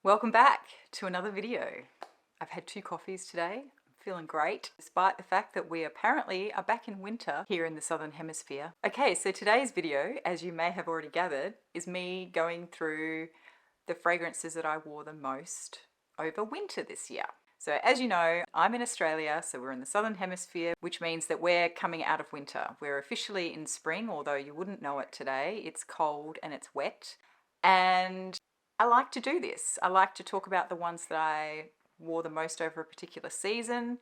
Welcome back to another video. I've had 2 coffees today. I'm feeling great, despite the fact that we apparently are back in winter here in the Southern Hemisphere. Okay, so today's video, as you may have already gathered, is me going through the fragrances that I wore the most over winter this year. So as you know, I'm in Australia, so we're in the Southern Hemisphere, which means that we're coming out of winter. We're officially in spring, although you wouldn't know it today. It's cold and it's wet. And I like to do this. I like to talk about the ones that I wore the most over a particular season,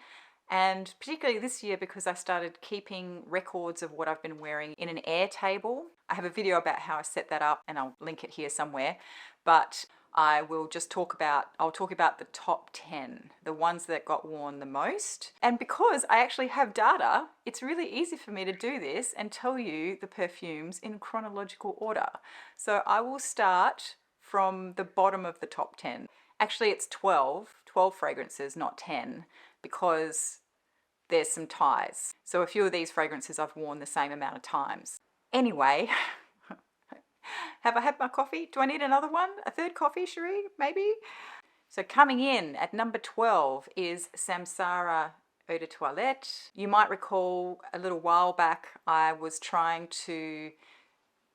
and particularly this year because I started keeping records of what I've been wearing in an Airtable. I have a video about how I set that up and I'll link it here somewhere, but I will just talk about the top 10, the ones that got worn the most. And because I actually have data, it's really easy for me to do this and tell you the perfumes in chronological order. So I will start from the bottom of the top 10. Actually, it's 12 fragrances, not 10, because there's some ties. So a few of these fragrances I've worn the same amount of times. Anyway, have I had my coffee? Do I need another one? A third coffee, Cherie? Maybe? So coming in at number 12 is Samsara Eau de Toilette. You might recall a little while back I was trying to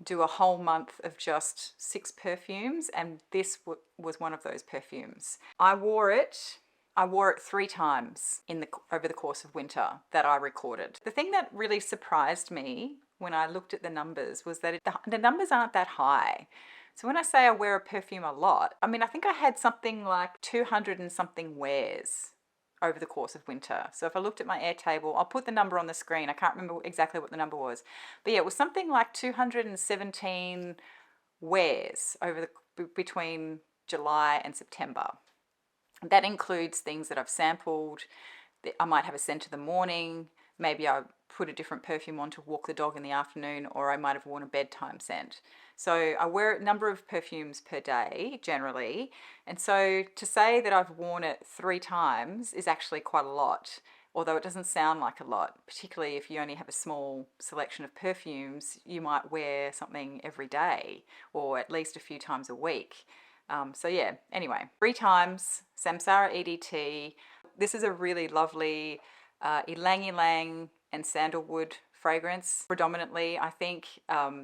do a whole month of just 6 perfumes, and this was one of those perfumes. I wore it 3 times over the course of winter that I recorded. The thing that really surprised me when I looked at the numbers was that the numbers aren't that high. So when I say I wear a perfume a lot, I mean, I think I had something like 200 and something wears over the course of winter. So if I looked at my Airtable, I'll put the number on the screen. I can't remember exactly what the number was. But yeah, it was something like 217 wears over between July and September. That includes things that I've sampled. I might have a scent of the morning. Maybe I put a different perfume on to walk the dog in the afternoon, or I might have worn a bedtime scent. So I wear a number of perfumes per day, generally. And so to say that I've worn it 3 times is actually quite a lot, although it doesn't sound like a lot, particularly if you only have a small selection of perfumes. You might wear something every day, or at least a few times a week. So yeah, anyway, 3 times, Samsara EDT. This is a really lovely ylang ylang and sandalwood fragrance, predominantly. I think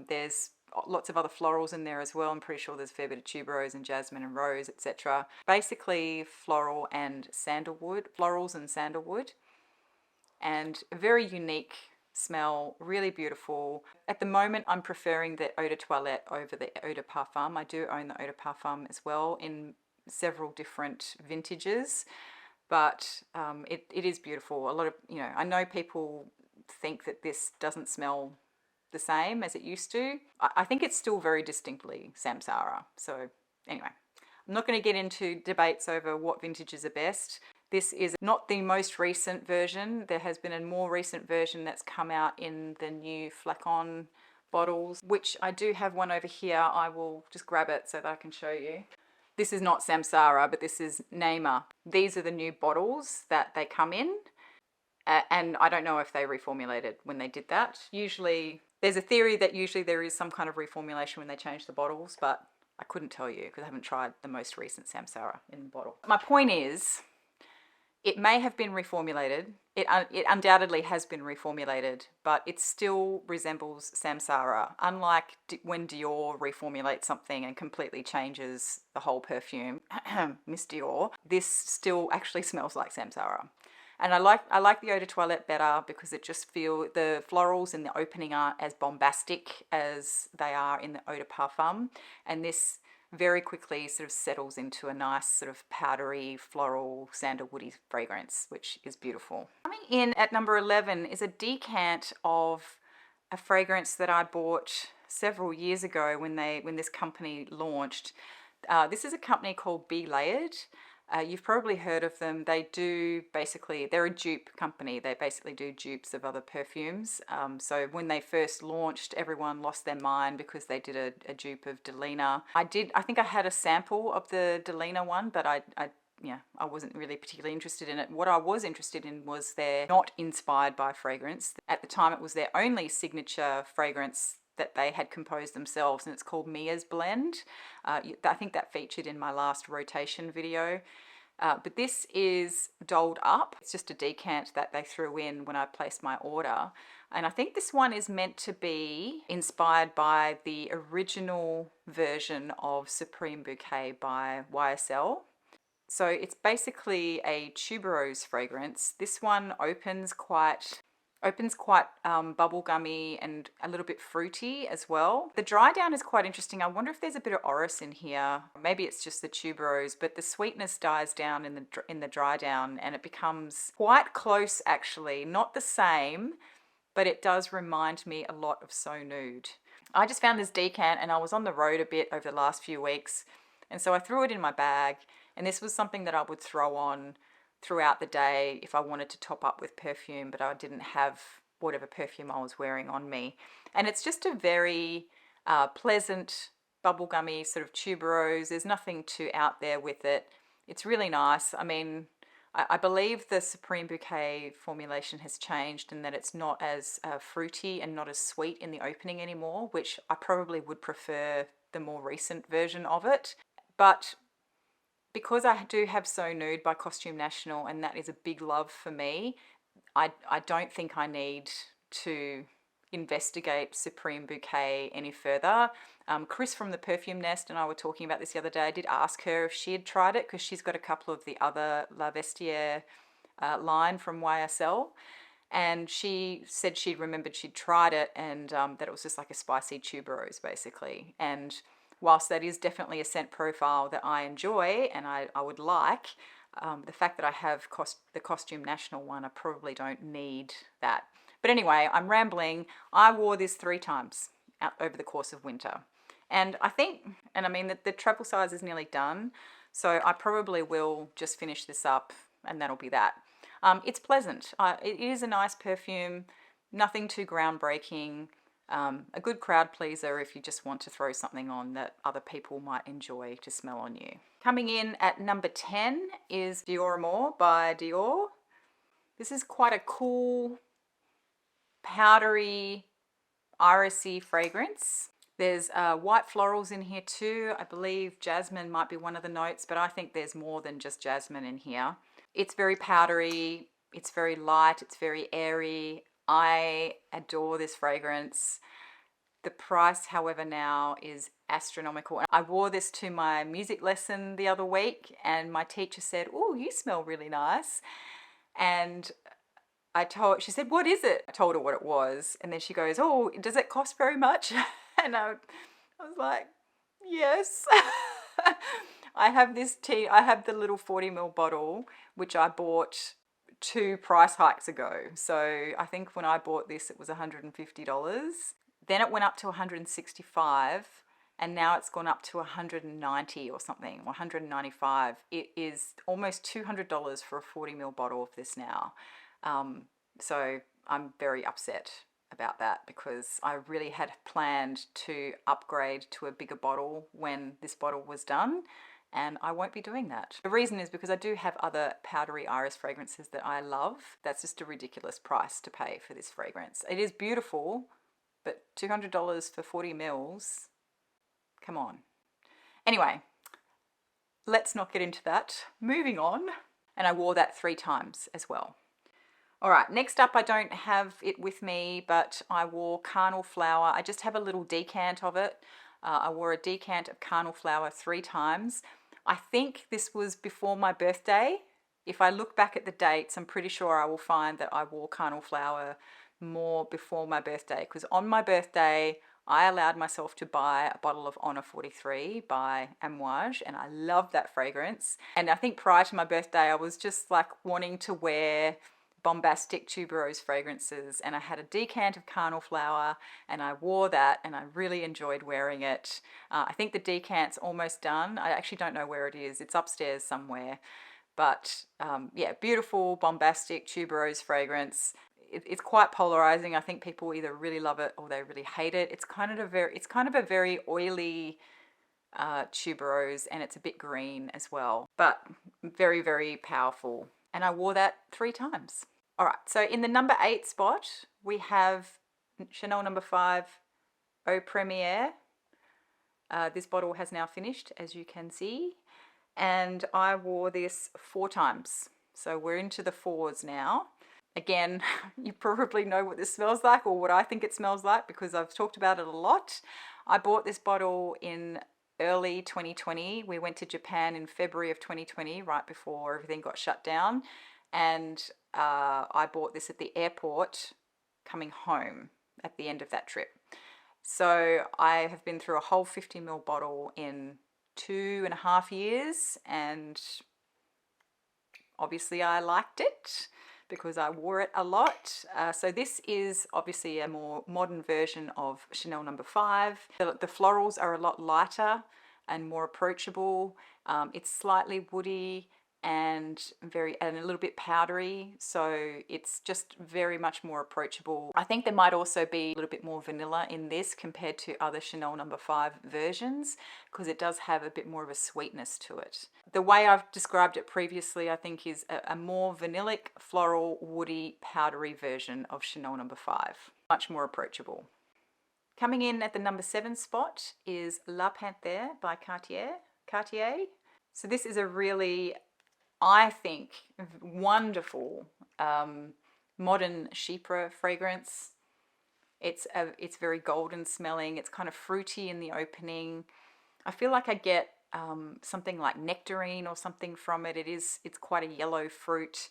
there's lots of other florals in there as well. I'm pretty sure there's a fair bit of tuberose and jasmine and rose, etc. Basically floral and sandalwood, florals and sandalwood, and a very unique smell, really beautiful. At the moment, I'm preferring the Eau de Toilette over the Eau de Parfum. I do own the Eau de Parfum as well in several different vintages, but it is beautiful. A lot of, I know people think that this doesn't smell the same as it used to. I think it's still very distinctly Samsara. So anyway, I'm not going to get into debates over what vintages are best. This is not the most recent version. There has been a more recent version that's come out in the new flacon bottles, which I do have one over here. I will just grab it so that I can show you. This is not Samsara, but this is Neymar. These are the new bottles that they come in. And I don't know if they reformulated when they did that. Usually, there's a theory that usually there is some kind of reformulation when they change the bottles, but I couldn't tell you because I haven't tried the most recent Samsara in the bottle. My point is, it may have been reformulated. It undoubtedly has been reformulated, but it still resembles Samsara. Unlike when Dior reformulates something and completely changes the whole perfume, Miss Dior, this still actually smells like Samsara. And I like the Eau de Toilette better because it just feels, the florals in the opening aren't as bombastic as they are in the Eau de Parfum. And this very quickly sort of settles into a nice sort of powdery, floral, sandalwoody fragrance, which is beautiful. Coming in at number 11 is a decant of a fragrance that I bought several years ago when this company launched. This is a company called Be Layered. You've probably heard of them. They're a dupe company. They basically do dupes of other perfumes. So when they first launched, everyone lost their mind because they did a dupe of Delina. I think I had a sample of the Delina one, but I wasn't really particularly interested in it. What I was interested in was their not inspired by fragrance. At the time, it was their only signature fragrance that they had composed themselves, and it's called Mia's Blend. I think that featured in my last rotation video. But this is dolled up. It's just a decant that they threw in when I placed my order. And I think this one is meant to be inspired by the original version of Supreme Bouquet by YSL. So it's basically a tuberose fragrance. This one opens quite bubblegummy and a little bit fruity as well. The dry down is quite interesting. I wonder if there's a bit of orris in here. Maybe it's just the tuberose, but the sweetness dies down in the dry down, and it becomes quite close actually. Not the same, but it does remind me a lot of So Nude. I just found this decant, and I was on the road a bit over the last few weeks, and so I threw it in my bag, and this was something that I would throw on throughout the day if I wanted to top up with perfume, but I didn't have whatever perfume I was wearing on me. And it's just a very pleasant, bubblegummy sort of tuberose. There's nothing too out there with it. It's really nice. I mean, I believe the Supreme Bouquet formulation has changed in that it's not as fruity and not as sweet in the opening anymore, which I probably would prefer the more recent version of it. But because I do have So Nude by Costume National, and that is a big love for me, I don't think I need to investigate Supreme Bouquet any further. Chris from the Perfume Nest and I were talking about this the other day. I did ask her if she had tried it, because she's got a couple of the other La Vestiaire line from YSL, and she said she'd remembered she'd tried it, and that it was just like a spicy tuberose basically. And whilst that is definitely a scent profile that I enjoy and I would like, the fact that I have the Costume National one, I probably don't need that. But anyway, I'm rambling. I wore this 3 times over the course of winter. And I think, and I mean, the travel size is nearly done, so I probably will just finish this up and that'll be that. It's pleasant. It is a nice perfume, nothing too groundbreaking. A good crowd pleaser if you just want to throw something on that other people might enjoy to smell on you. Coming in at number 10 is Dioramour by Dior. This is quite a cool, powdery, irisy fragrance. There's white florals in here too. I believe jasmine might be one of the notes, but I think there's more than just jasmine in here. It's very powdery, it's very light, it's very airy. I adore this fragrance. The price, however, now is astronomical. I wore this to my music lesson the other week, and my teacher said, "Oh, you smell really nice." And she said, "What is it?" I told her what it was, and then she goes, "Oh, does it cost very much?" And I was like, "Yes." I have the little 40ml bottle, which I bought 2 price hikes ago. So I think when I bought this, it was $150. Then it went up to $165, and now it's gone up to $190 or something, or $195. It is almost $200 for a 40ml bottle of this now. So I'm very upset about that, because I really had planned to upgrade to a bigger bottle when this bottle was done, and I won't be doing that. The reason is because I do have other powdery iris fragrances that I love. That's just a ridiculous price to pay for this fragrance. It is beautiful, but $200 for 40 mils, come on. Anyway, let's not get into that. Moving on. And I wore that 3 times as well. All right, next up, I don't have it with me, but I wore Carnal Flower. I just have a little decant of it. I wore a decant of Carnal Flower 3 times. I think this was before my birthday. If I look back at the dates, I'm pretty sure I will find that I wore Carnal Flower more before my birthday, because on my birthday, I allowed myself to buy a bottle of Honor 43 by Amouage, and I love that fragrance. And I think prior to my birthday, I was just like wanting to wear bombastic tuberose fragrances, and I had a decant of Carnal Flower, and I wore that, and I really enjoyed wearing it. I think the decant's almost done. I actually don't know where it is. It's upstairs somewhere. But yeah, beautiful, bombastic tuberose fragrance. It's quite polarizing. I think people either really love it or they really hate it. It's kind of a very oily tuberose, and it's a bit green as well, but very, very powerful. And I wore that 3 times. All right, so in the number 8 spot, we have Chanel No. 5 Eau Premiere. This bottle has now finished, as you can see, and I wore this 4 times. So we're into the 4s now. Again, you probably know what this smells like, or what I think it smells like, because I've talked about it a lot. I bought this bottle in early 2020. We went to Japan in February of 2020, right before everything got shut down. And I bought this at the airport coming home at the end of that trip. So I have been through a whole 50ml bottle in 2.5 years, and obviously I liked it because I wore it a lot. So this is obviously a more modern version of Chanel No. 5. The florals are a lot lighter and more approachable. It's slightly woody and a little bit powdery, so it's just very much more approachable. I think there might also be a little bit more vanilla in this compared to other Chanel No. 5 versions, because it does have a bit more of a sweetness to it. The way I've described it previously, I think, is a more vanillic, floral, woody, powdery version of Chanel No. 5. Much more approachable. Coming in at the No. 7 spot is La Panthere by Cartier. So this is a really, I think, wonderful modern chypre fragrance. It's very golden smelling. It's kind of fruity in the opening. I feel like I get something like nectarine or something from it. It's quite a yellow fruit.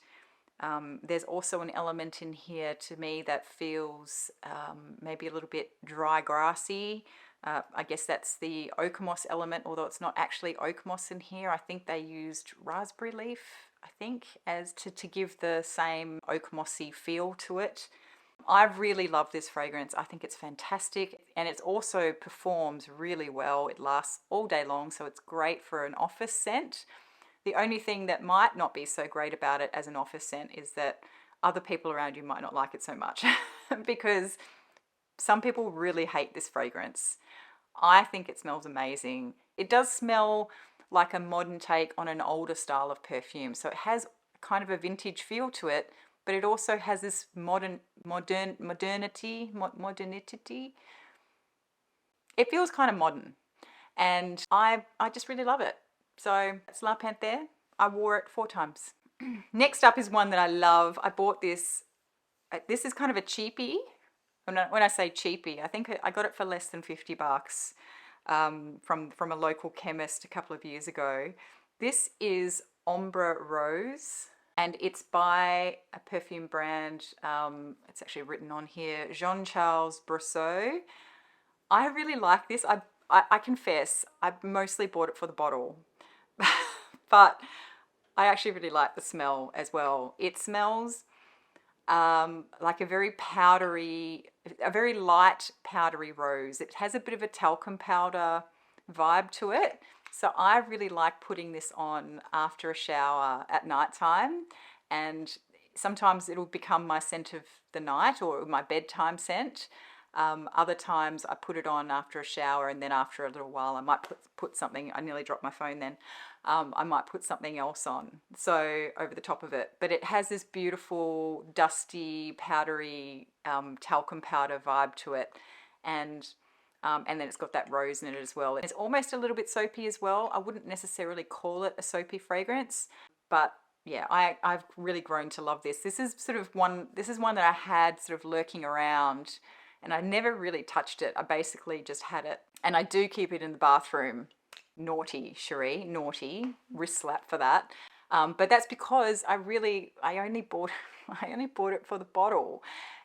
There's also an element in here to me that feels maybe a little bit dry grassy. I guess that's the oak moss element, although it's not actually oak moss in here. I think they used raspberry leaf, I think, as to give the same oak mossy feel to it. I really love this fragrance. I think it's fantastic, and it also performs really well. It lasts all day long, so it's great for an office scent. The only thing that might not be so great about it as an office scent is that other people around you might not like it so much because some people really hate this fragrance. I think it smells amazing. It does smell like a modern take on an older style of perfume. So it has kind of a vintage feel to it, but it also has this modernity. It feels kind of modern, and I just really love it. So it's La Panthere. I wore it 4 times. Next up is one that I love. I bought this. This is kind of a cheapie. When I say cheapie, I think I got it for less than 50 bucks from a local chemist a couple of years ago. This is Ombre Rose, and it's by a perfume brand. It's actually written on here, Jean-Charles Brosseau. I really like this. I confess, I mostly bought it for the bottle, but I actually really like the smell as well. It smells like a very light powdery rose. It has a bit of a talcum powder vibe to it. So I really like putting this on after a shower at nighttime, and sometimes it'll become my scent of the night or my bedtime scent. Other times I put it on after a shower, and then after a little while I might put something, I nearly dropped my phone then, I might put something else on, so over the top of it. But it has this beautiful dusty powdery talcum powder vibe to it, and then it's got that rose in it as well. It's almost a little bit soapy as well. I wouldn't necessarily call it a soapy fragrance, but yeah, I've really grown to love this. This is one that I had sort of lurking around, and I never really touched it. I basically just had it, and I do keep it in the bathroom. Naughty, Cherie, naughty, wrist slap for that. But that's because I only bought it for the bottle,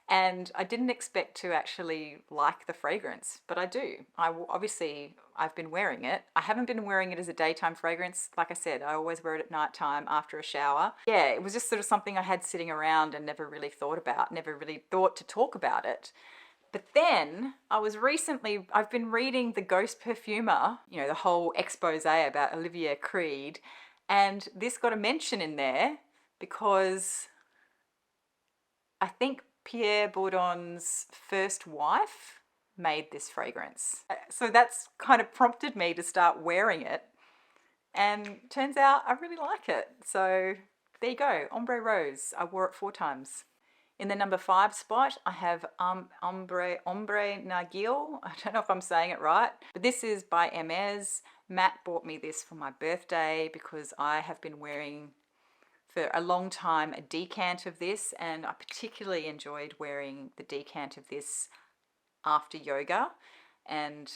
and I didn't expect to actually like the fragrance, but I do. Obviously I've been wearing it. I haven't been wearing it as a daytime fragrance. Like I said, I always wear it at nighttime after a shower. Yeah, it was just sort of something I had sitting around and never really thought about, never really thought to talk about it. But then I've been reading The Ghost Perfumer, you know, the whole expose about Olivia Creed, and this got a mention in there because I think Pierre Bourdon's first wife made this fragrance. So that's kind of prompted me to start wearing it, and turns out I really like it. So there you go, Ombre Rose. I wore it 4 times. In the number 5 spot, I have Ombre Narguile. I don't know if I'm saying it right, but this is by Hermes. Matt bought me this for my birthday because I have been wearing for a long time a decant of this, and I particularly enjoyed wearing the decant of this after yoga, and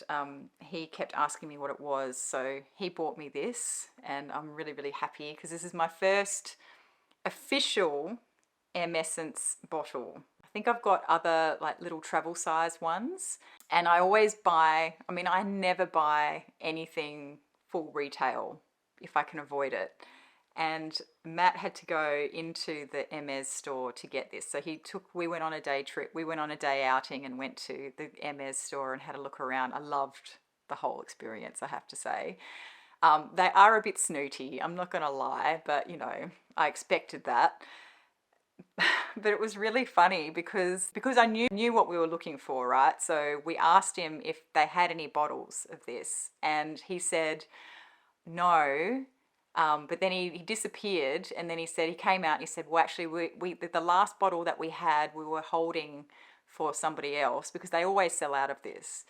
he kept asking me what it was, so he bought me this, and I'm really, really happy because this is my first official Hermescence bottle. I think I've got other like little travel size ones, and I always buy, I mean, I never buy anything full retail if I can avoid it. And Matt had to go into the Hermes store to get this. So we went on a day trip, we went on a day outing and went to the Hermes store and had a look around. I loved the whole experience, I have to say. They are a bit snooty, I'm not gonna lie, but you know, I expected that. But it was really funny because I knew what we were looking for, right? So we asked him if they had any bottles of this, and he said no. But then he disappeared, and then he came out and he said, well, actually, the last bottle that we had, we were holding for somebody else because they always sell out of this.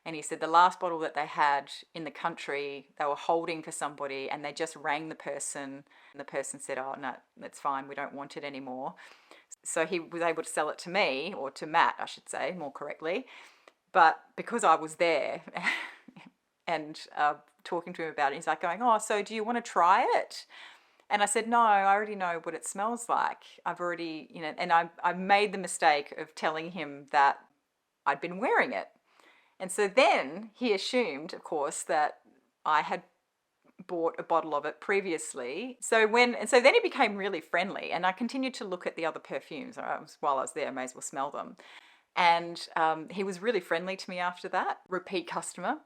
And he said the last bottle that they had in the country, they were holding for somebody, and they just rang the person, and the person said, oh, no, that's fine, we don't want it anymore. So he was able to sell it to me, or to Matt, I should say, more correctly. But because I was there and talking to him about it, he's like going, oh, so do you want to try it? And I said, no, I already know what it smells like. I've already, you know, and I made the mistake of telling him that I'd been wearing it. And so then he assumed, of course, that I had bought a bottle of it previously. So then he became really friendly, and I continued to look at the other perfumes. While I was there, I may as well smell them. And he was really friendly to me after that, repeat customer.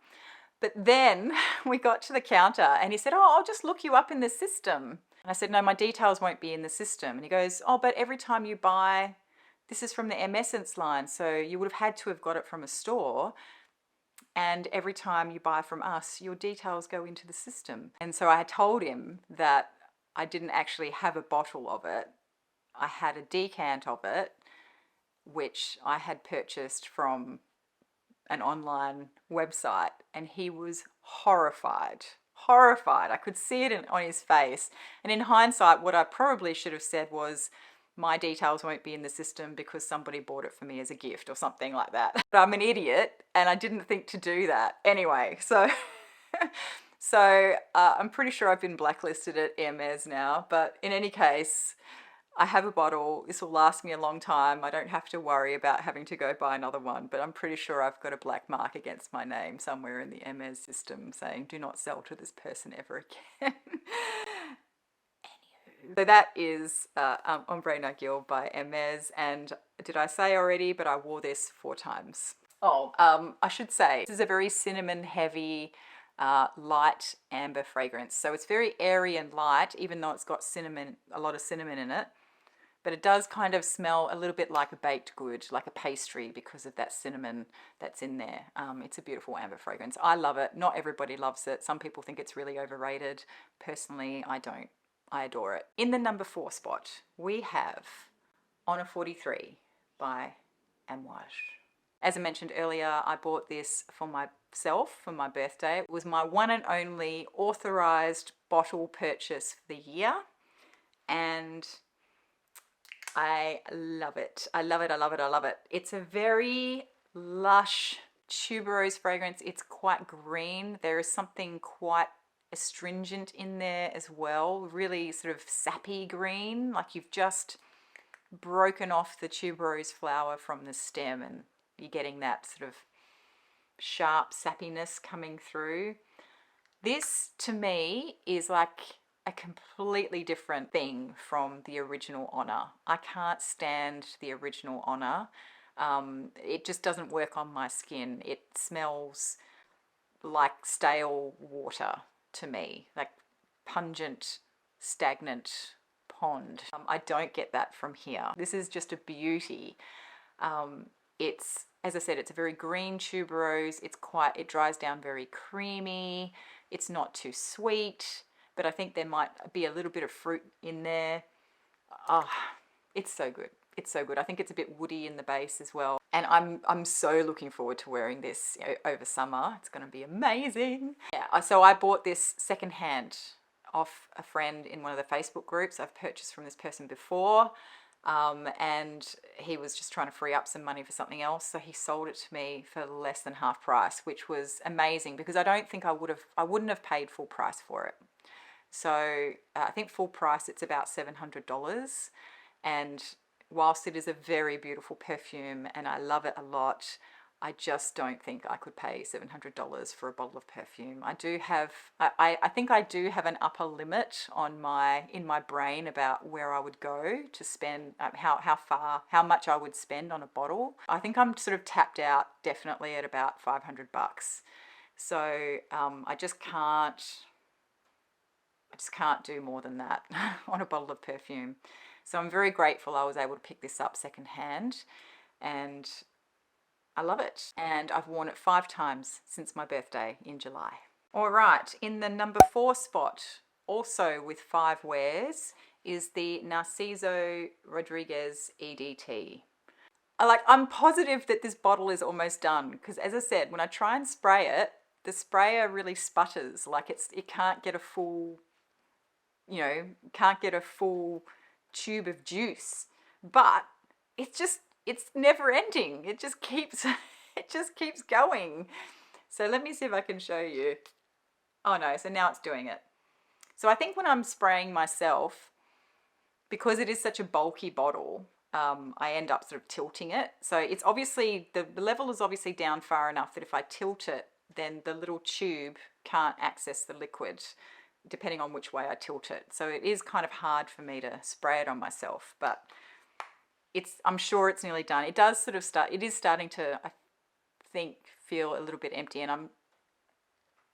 But then we got to the counter and he said, oh, I'll just look you up in the system. And I said, no, my details won't be in the system. And he goes, oh, but every time you buy, this is from the Hermescence line, so you would have had to have got it from a store. And every time you buy from us, your details go into the system. And so I had told him that I didn't actually have a bottle of it. I had a decant of it, which I had purchased from an online website, and he was horrified. I could see it on his face. And in hindsight, what I probably should have said was, my details won't be in the system because somebody bought it for me as a gift or something like that. But I'm an idiot and I didn't think to do that. Anyway, so I'm pretty sure I've been blacklisted at Hermes now, but in any case, I have a bottle. This will last me a long time. I don't have to worry about having to go buy another one, but I'm pretty sure I've got a black mark against my name somewhere in the Hermes system saying, do not sell to this person ever again. So that is Ombre Narguile by Hermes, and did I say already, but I wore this 4 times. Oh, I should say, this is a very cinnamon heavy, light amber fragrance. So it's very airy and light, even though it's got cinnamon, a lot of cinnamon in it. But it does kind of smell a little bit like a baked good, like a pastry, because of that cinnamon that's in there. It's a beautiful amber fragrance. I love it. Not everybody loves it. Some people think it's really overrated. Personally, I don't. I adore it. In the number 4 spot, we have Honor 43 by Amouage. As I mentioned earlier, I bought this for myself for my birthday. It was my one and only authorized bottle purchase for the year, and I love it. I love it, I love it, I love it. It's a very lush tuberose fragrance. It's quite green. There is something quite astringent in there as well, really sort of sappy green, like you've just broken off the tuberose flower from the stem and you're getting that sort of sharp sappiness coming through. This to me is like a completely different thing from the original Honor. I can't stand the original Honor. It just doesn't work on my skin. It smells like stale water to me, like pungent, stagnant pond. I don't get that from here. This is just a beauty. It's, as I said, it's a very green tuberose. It dries down very creamy. It's not too sweet, but I think there might be a little bit of fruit in there. Oh, it's so good. it's so good. I think it's a bit woody in the base as well. And I'm so looking forward to wearing this, you know, over summer. It's going to be amazing. Yeah, so I bought this secondhand off a friend in one of the Facebook groups. I've purchased from this person before, and he was just trying to free up some money for something else, so he sold it to me for less than half price, which was amazing because I don't think I wouldn't have paid full price for it. So I think full price it's about $700, and whilst it is a very beautiful perfume and I love it a lot, I just don't think I could pay $700 for a bottle of perfume. I think I do have an upper limit on in my brain about where I would go to spend, how much I would spend on a bottle. I think I'm sort of tapped out definitely at about $500. So I just can't do more than that on a bottle of perfume. So I'm very grateful I was able to pick this up secondhand, and I love it. And I've worn it 5 times since my birthday in July. All right, in the number 4 spot, also with 5 wears, is the Narciso Rodriguez EDT. I'm positive that this bottle is almost done because, as I said, when I try and spray it, the sprayer really sputters. Like it can't get a full, you know, tube of juice, but it's never ending. It just keeps going. So let me see if I can show you. Oh no, so now it's doing it. So I think when I'm spraying myself, because it is such a bulky bottle, I end up sort of tilting it. So it's obviously, the level is obviously down far enough that if I tilt it, then the little tube can't access the liquid, depending on which way I tilt it. So it is kind of hard for me to spray it on myself, but I'm sure it's nearly done. It does sort of it is starting to, I think, feel a little bit empty, and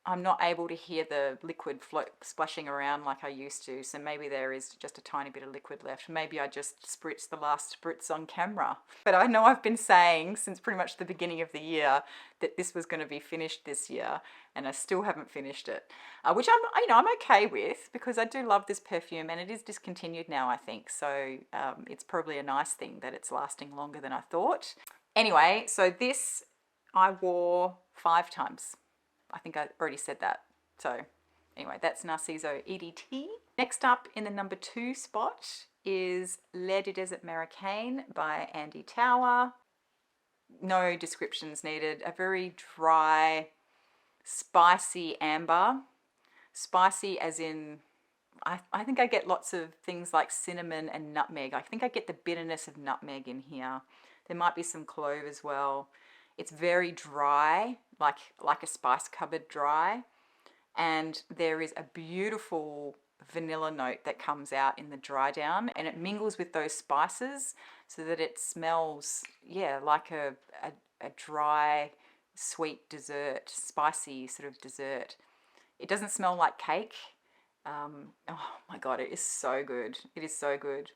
I'm not able to hear the liquid splashing around like I used to, so maybe there is just a tiny bit of liquid left. Maybe I just spritzed the last spritz on camera. But I know I've been saying since pretty much the beginning of the year that this was going to be finished this year, and I still haven't finished it, which I'm okay with because I do love this perfume, and it is discontinued now, I think, so it's probably a nice thing that it's lasting longer than I thought. Anyway, so this I wore 5 times. I think I already said that. So anyway, that's Narciso EDT. Next up in the number 2 spot is Le Desert Marocain by Andy Tower. No descriptions needed. A very dry, spicy amber. Spicy as in, I think I get lots of things like cinnamon and nutmeg. I think I get the bitterness of nutmeg in here. There might be some clove as well. It's very dry, like a spice cupboard dry, and there is a beautiful vanilla note that comes out in the dry down, and it mingles with those spices so that it smells, yeah, like a dry, sweet dessert, spicy sort of dessert. It doesn't smell like cake. Oh my God, it is so good. It is so good.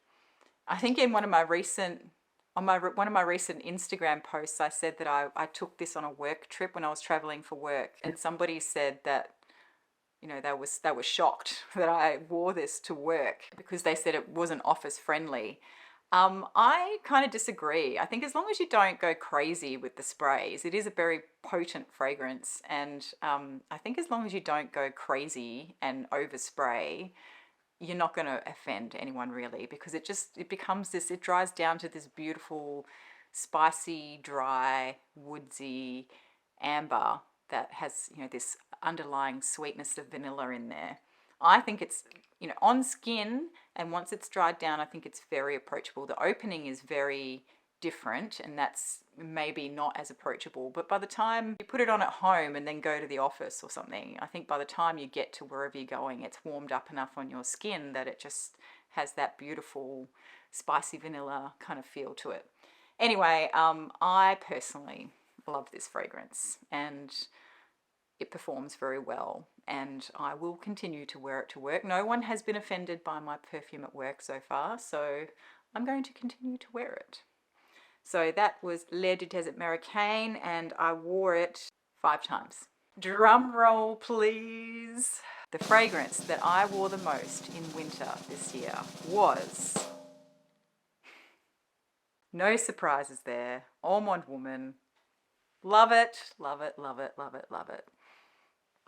I think in one of my recent Instagram posts, I said that I took this on a work trip when I was traveling for work, and somebody said that, you know, they were shocked that I wore this to work because they said it wasn't office friendly. I kind of disagree. I think as long as you don't go crazy with the sprays, it is a very potent fragrance, and I think as long as you don't go crazy and overspray, you're not going to offend anyone really, because it becomes this, it dries down to this beautiful, spicy, dry, woodsy amber that has, you know, this underlying sweetness of vanilla in there. I think it's, you know, on skin, and once it's dried down, I think it's very approachable. The opening is very different, and that's maybe not as approachable, but by the time you put it on at home and then go to the office or something, I think by the time you get to wherever you're going, it's warmed up enough on your skin that it just has that beautiful spicy vanilla kind of feel to it. Anyway, I personally love this fragrance, and it performs very well, and I will continue to wear it to work. No one has been offended by my perfume at work so far, so I'm going to continue to wear it. So that was Le Desert Marocain, and I wore it 5 times. Drum roll, please. The fragrance that I wore the most in winter this year was No surprises there. Almond Woman. Love it, love it, love it, love it, love it.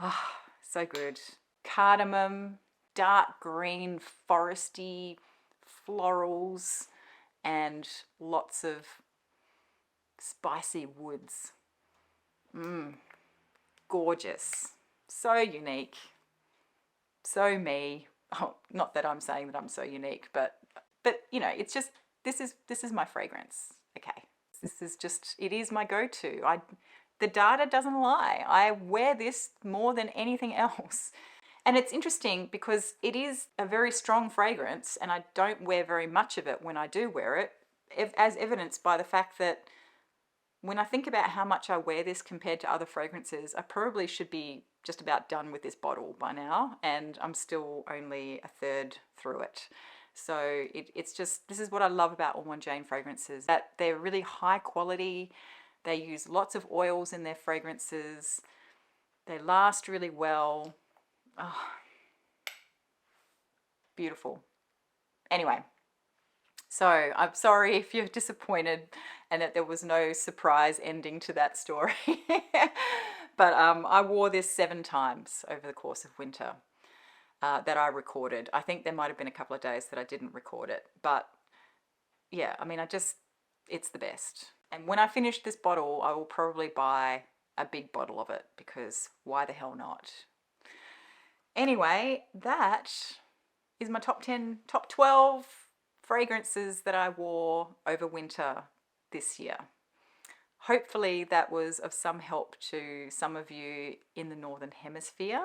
Ah, oh, so good. Cardamom, dark green, foresty florals, and lots of spicy woods. Gorgeous. So unique. So me. Oh, not that I'm saying that I'm so unique, but you know, it's just, this is my fragrance. Okay. This is just, it is my go-to. The data doesn't lie. I wear this more than anything else. And it's interesting because it is a very strong fragrance and I don't wear very much of it when I do wear it, as evidenced by the fact that when I think about how much I wear this compared to other fragrances, I probably should be just about done with this bottle by now, and I'm still only a third through it. So it's just, this is what I love about Allman Jane fragrances, that they're really high quality. They use lots of oils in their fragrances. They last really well. Oh, beautiful. Anyway, so I'm sorry if you're disappointed and that there was no surprise ending to that story. But I wore this 7 times over the course of winter that I recorded. I think there might have been a couple of days that I didn't record it. But yeah, I mean, it's the best. And when I finish this bottle, I will probably buy a big bottle of it because why the hell not? Anyway, that is my top 12 fragrances that I wore over winter this year. Hopefully that was of some help to some of you in the Northern Hemisphere,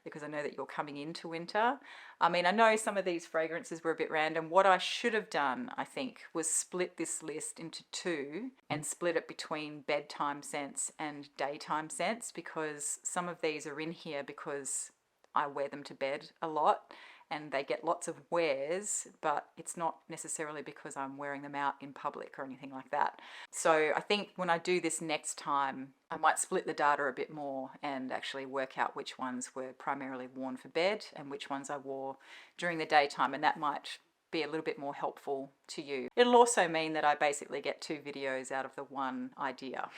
because I know that you're coming into winter. I mean, I know some of these fragrances were a bit random. What I should have done, I think, was split this list into 2 and split it between bedtime scents and daytime scents, because some of these are in here because I wear them to bed a lot and they get lots of wears, but it's not necessarily because I'm wearing them out in public or anything like that. So I think when I do this next time, I might split the data a bit more and actually work out which ones were primarily worn for bed and which ones I wore during the daytime, and that might be a little bit more helpful to you. It'll also mean that I basically get 2 videos out of the one idea.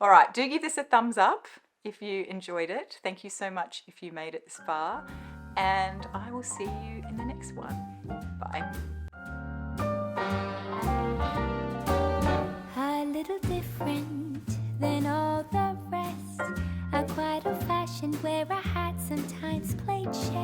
All right, do give this a thumbs up if you enjoyed it. Thank you so much if you made it this far. And I will see you in the next one. Bye. A little different than all the rest. I'm quite old-fashioned, wear a hat, sometimes played chess.